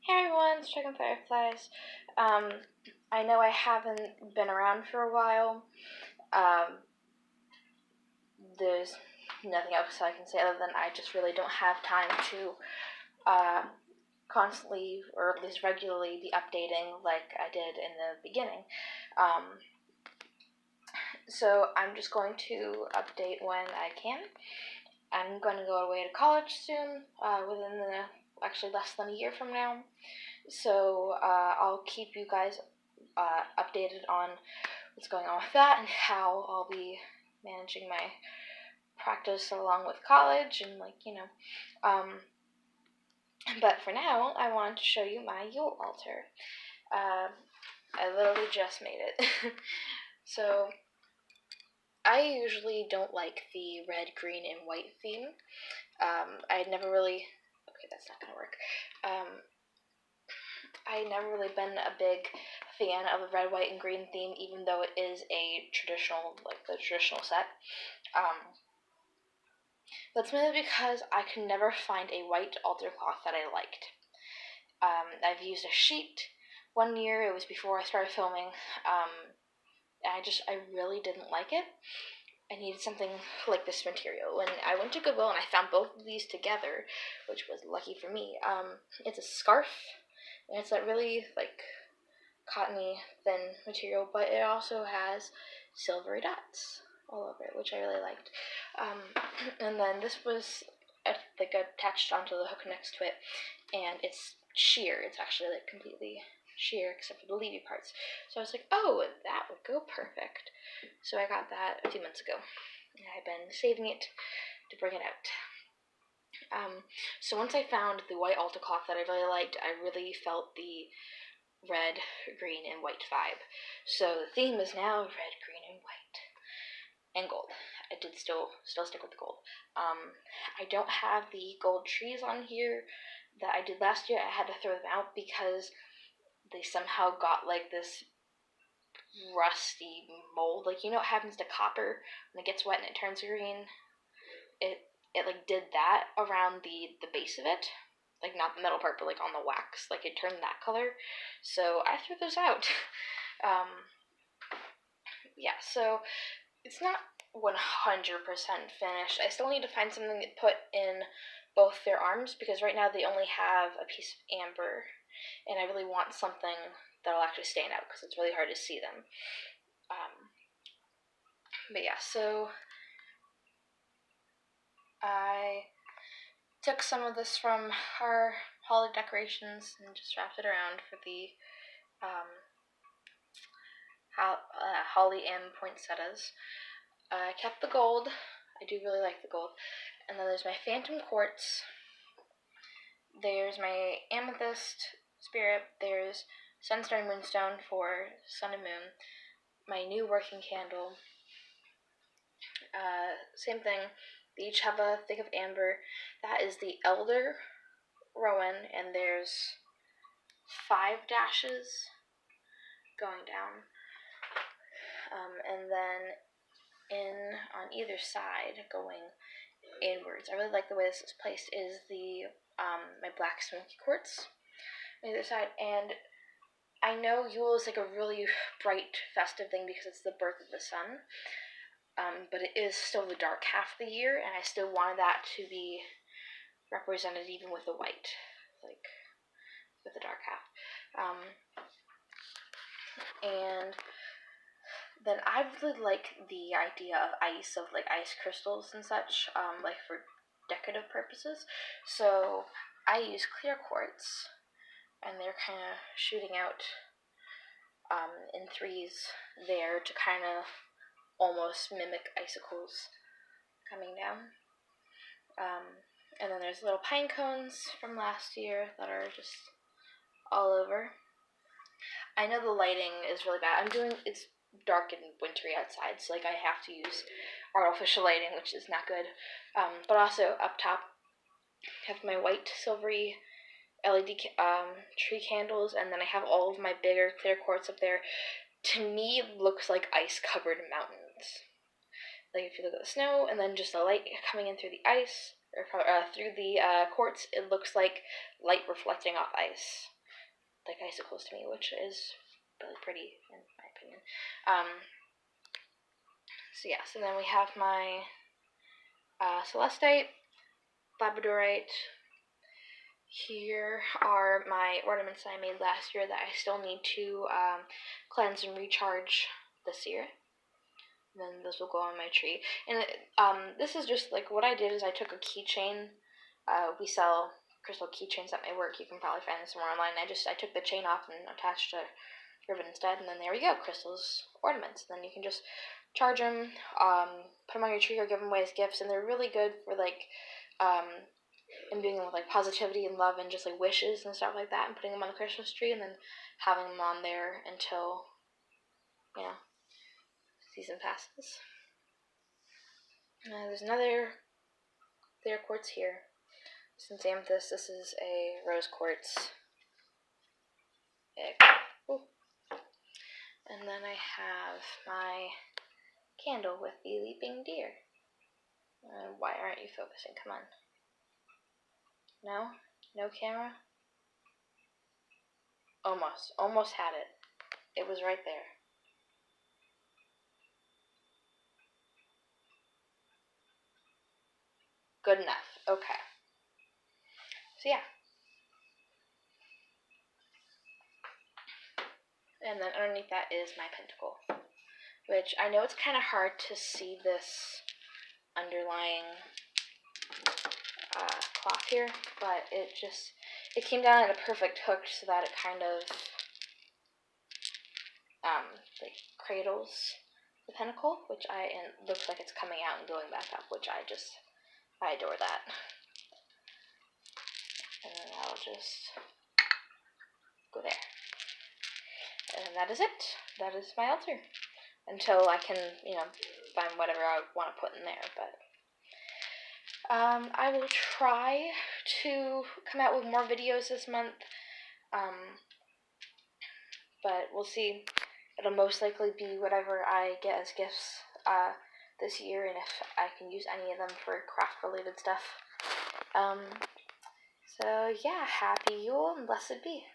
Hey everyone, it's Dragon Fireflies. I know I haven't been around for a while. There's nothing else I can say other than I just really don't have time to constantly, or at least regularly, be updating like I did in the beginning. So I'm just going to update when I can. I'm going to go away to college soon, within actually less than a year from now. So I'll keep you guys updated on what's going on with that and how I'll be managing my practice along with college and but for now I wanted to show you my Yule altar. I literally just made it. So I usually don't like the red, green, and white theme. I never really, okay, that's not gonna work. I never really been a big fan of the red, white, and green theme, even though it is a traditional, like the traditional set. That's mainly because I could never find a white altar cloth that I liked. I've used a sheet one year. It was before I started filming. I really didn't like it. I needed something like this material. When I went to Goodwill and I found both of these together, which was lucky for me. It's a scarf, and it's that really like cottony thin material, but it also has silvery dots all over it, which I really liked. And then this was attached onto the hook next to it, and it's sheer. It's actually like completely sheer except for the leafy parts. So I was like, oh, that would go perfect. So I got that a few months ago, and I've been saving it to bring it out. So once I found the white altar cloth that I really liked, I really felt the red, green, and white vibe. So the theme is now red, green, and white, and gold. I did still stick with the gold. I don't have the gold trees on here that I did last year. I had to throw them out because they somehow got like this rusty mold. Like, you know what happens to copper when it gets wet and it turns green? It like did that around the base of it. Like, not the metal part, but like on the wax. Like, it turned that color. So I threw those out. Yeah, so it's not 100% finished. I still need to find something to put in both their arms, because right now they only have a piece of amber, and I really want something that'll actually stand out, because it's really hard to see them. But yeah, so I took some of this from our holiday decorations and just wrapped it around for the holly and poinsettias. I kept the gold. I do really like the gold. And then there's my phantom quartz. There's my amethyst spirit. There's sunstone and moonstone for sun and moon. My new working candle. Same thing. They each have a thick of amber. That is the elder rowan, and there's 5 dashes going down. And then on either side, going inwards. I really like the way this is placed. Is the my black smoky quartz on either side, and I know Yule is like a really bright, festive thing because it's the birth of the sun. But it is still the dark half of the year, and I still wanted that to be represented even with the white, like with the dark half. And then I really like the idea of ice, of like ice crystals and such, like for decorative purposes. So I use clear quartz, and they're kind of shooting out in threes there to kind of almost mimic icicles coming down. And then there's little pine cones from last year that are just all over. I know the lighting is really bad. It's dark and wintry outside, so like I have to use artificial lighting, which is not good. But also up top, I have my white silvery LED tree candles, and then I have all of my bigger clear quartz up there. To me, it looks like ice-covered mountains. Like if you look at the snow, and then just the light coming in through the ice, or through the quartz, it looks like light reflecting off ice. like icicles to me, which is really pretty in my opinion. So then we have my celestite, labradorite. Here are my ornaments that I made last year that I still need to cleanse and recharge this year. And then those will go on my tree. And this is just like what I did is I took a keychain. We sell crystal keychains at my work. You can probably find this somewhere online. I took the chain off and attached a ribbon instead, and then there we go, crystals, ornaments. And then you can just charge them, put them on your tree, or give them away as gifts. And they're really good for like imbuing them with like positivity and love and just like wishes and stuff like that, and putting them on the Christmas tree and then having them on there until season passes. There's another clear quartz here. Since amethyst, this is a rose quartz. And then I have my candle with the leaping deer. Why aren't you focusing? Come on. No? No camera? Almost had it. It was right there. Good enough. Okay. So yeah. And then underneath that is my pentacle, which I know it's kind of hard to see this underlying cloth here, but it came down at a perfect hook so that it kind of like cradles the pentacle, and looks like it's coming out and going back up, which I adore that. And then I'll just go there. And that is it. That is my altar. Until I can, find whatever I want to put in there. But I will try to come out with more videos this month. But we'll see. It'll most likely be whatever I get as gifts this year, and if I can use any of them for craft-related stuff. So yeah, happy Yule and blessed be.